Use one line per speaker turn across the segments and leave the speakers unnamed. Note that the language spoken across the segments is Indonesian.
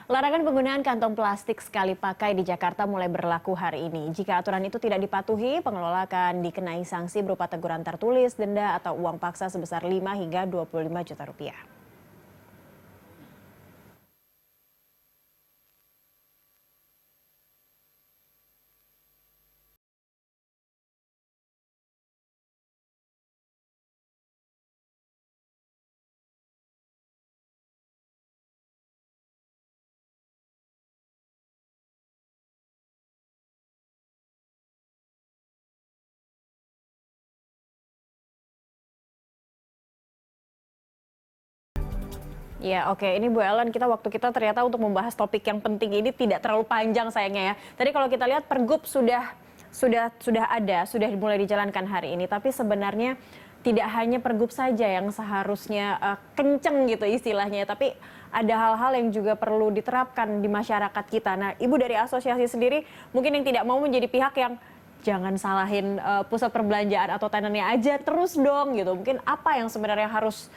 Larangan penggunaan kantong plastik sekali pakai di Jakarta mulai berlaku hari ini. Jika aturan itu tidak dipatuhi, pengelola akan dikenai sanksi berupa teguran tertulis, denda atau uang paksa sebesar 5 hingga 25 juta rupiah. Ya, oke. Ini Bu Ellen, waktu kita ternyata untuk membahas topik yang penting ini tidak terlalu panjang sayangnya ya. Tadi kalau kita lihat Pergub sudah mulai dijalankan hari ini, tapi sebenarnya tidak hanya Pergub saja yang seharusnya kenceng gitu istilahnya, tapi ada hal-hal yang juga perlu diterapkan di masyarakat kita. Nah, Ibu dari asosiasi sendiri mungkin yang tidak mau menjadi pihak yang jangan salahin pusat perbelanjaan atau tenannya aja terus dong gitu. Mungkin apa yang sebenarnya harus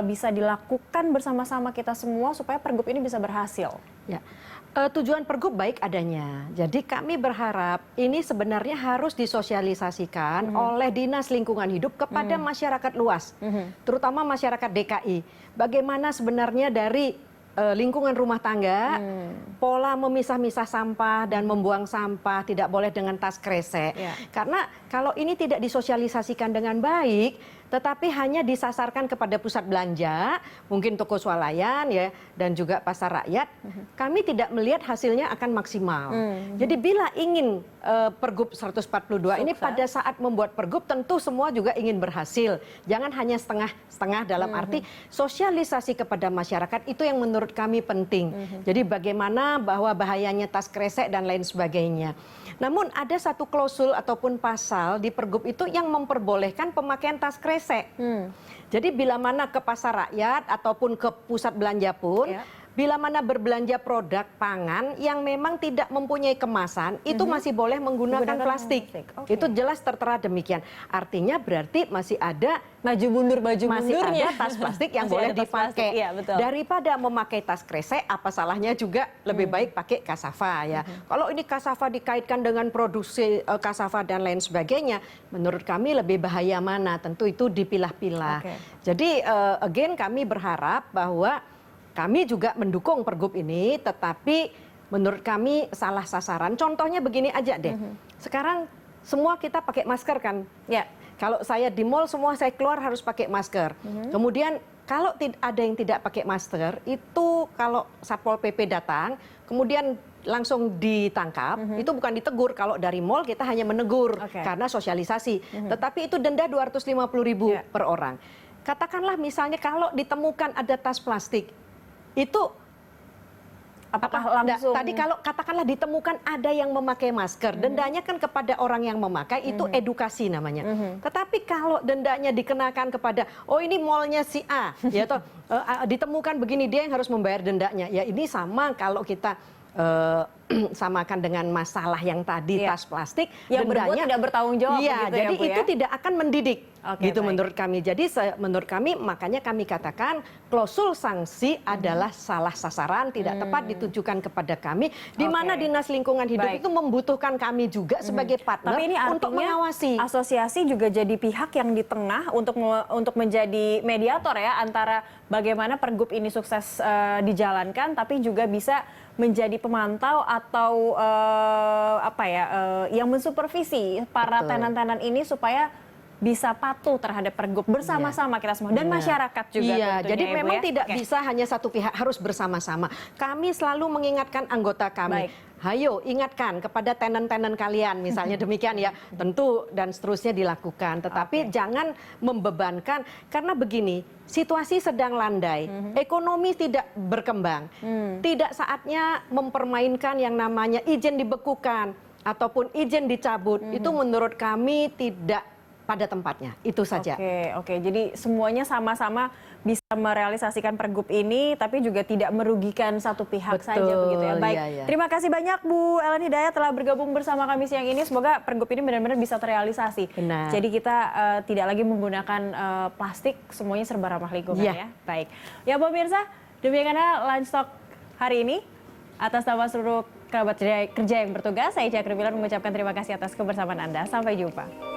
bisa dilakukan bersama-sama kita semua supaya Pergub ini bisa berhasil?
Ya, tujuan Pergub baik adanya. Jadi kami berharap ini sebenarnya harus disosialisasikan oleh Dinas Lingkungan Hidup kepada masyarakat luas, terutama masyarakat DKI. Bagaimana sebenarnya dari lingkungan rumah tangga, pola memisah-misah sampah dan membuang sampah tidak boleh dengan tas kresek. Karena kalau ini tidak disosialisasikan dengan baik, tetapi hanya disasarkan kepada pusat belanja, mungkin toko swalayan ya, dan juga pasar rakyat, kami tidak melihat hasilnya akan maksimal. Jadi bila ingin Pergub 142 ini pada saat membuat Pergub tentu semua juga ingin berhasil. Jangan hanya setengah-setengah dalam arti sosialisasi kepada masyarakat itu yang menurut kami penting. Jadi bagaimana bahwa bahayanya tas kresek dan lain sebagainya. Namun ada satu klausul ataupun pasal di Pergub itu yang memperbolehkan pemakaian tas kresek. Jadi bila mana ke pasar rakyat ataupun ke pusat belanja pun, bila mana berbelanja produk pangan yang memang tidak mempunyai kemasan, itu masih boleh menggunakan plastik. Itu jelas tertera demikian. Artinya berarti masih ada masih ada tas plastik yang boleh dipakai. Daripada memakai tas kresek, apa salahnya juga lebih baik pakai kasava ya. Kalau ini kasava dikaitkan dengan produksi kasava dan lain sebagainya, menurut kami lebih bahaya mana? Tentu itu dipilah-pilah. Jadi again kami berharap bahwa kami juga mendukung Pergub ini, tetapi menurut kami salah sasaran. Contohnya begini aja deh. Sekarang semua kita pakai masker kan? Ya. Kalau saya di mall semua saya keluar harus pakai masker. Kemudian kalau ada yang tidak pakai masker, itu kalau Satpol PP datang, kemudian langsung ditangkap, itu bukan ditegur. Kalau dari mall kita hanya menegur karena sosialisasi. Tetapi itu denda 250.000 per orang. Katakanlah misalnya kalau ditemukan ada tas plastik, itu
apakah langsung
tadi kalau katakanlah ditemukan ada yang memakai masker, dendanya kan kepada orang yang memakai, itu edukasi namanya. Tetapi kalau dendanya dikenakan kepada ini mallnya si A, ya toh ditemukan begini, dia yang harus membayar dendanya. Ya ini sama kalau kita samakan dengan masalah yang tadi tas plastik,
yang dendanya tidak bertanggung jawab.
Iya,
gitu
jadi
ya, Bu,
itu
ya?
tidak akan mendidik. Gitu baik. Menurut kami. Jadi menurut kami makanya kami katakan klausul sanksi adalah salah sasaran, tidak tepat ditujukan kepada kami, di mana Dinas Lingkungan Hidup itu membutuhkan kami juga sebagai partner.
Tapi ini
untuk mengawasi.
Asosiasi juga jadi pihak yang di tengah untuk menjadi mediator ya antara bagaimana Pergub ini sukses dijalankan, tapi juga bisa menjadi pemantau atau yang mensupervisi para tenan-tenan ini supaya bisa patuh terhadap Pergub bersama-sama kita semua dan masyarakat juga.
Iya, jadi
ya,
memang
Bu, ya?
tidak bisa hanya satu pihak, harus bersama-sama. Kami selalu mengingatkan anggota kami. Hayo ingatkan kepada tenan-tenan kalian misalnya demikian ya, tentu dan seterusnya dilakukan, tetapi jangan membebankan karena begini, situasi sedang landai, ekonomi tidak berkembang, tidak saatnya mempermainkan yang namanya izin dibekukan ataupun izin dicabut, itu menurut kami tidak pada tempatnya, itu saja.
Oke. Jadi semuanya sama-sama bisa merealisasikan Pergub ini, tapi juga tidak merugikan satu pihak saja begitu ya. Baik, terima kasih banyak Bu Ellen Hidayat telah bergabung bersama kami siang ini. Semoga Pergub ini benar-benar bisa terrealisasi. Jadi kita tidak lagi menggunakan plastik, semuanya serba ramah lingkungan ya. Baik, ya pemirsa, demikian Lunch Talk hari ini. Atas nama seluruh kerabat kerja yang bertugas, saya Cakri Milan mengucapkan terima kasih atas kebersamaan Anda. Sampai jumpa.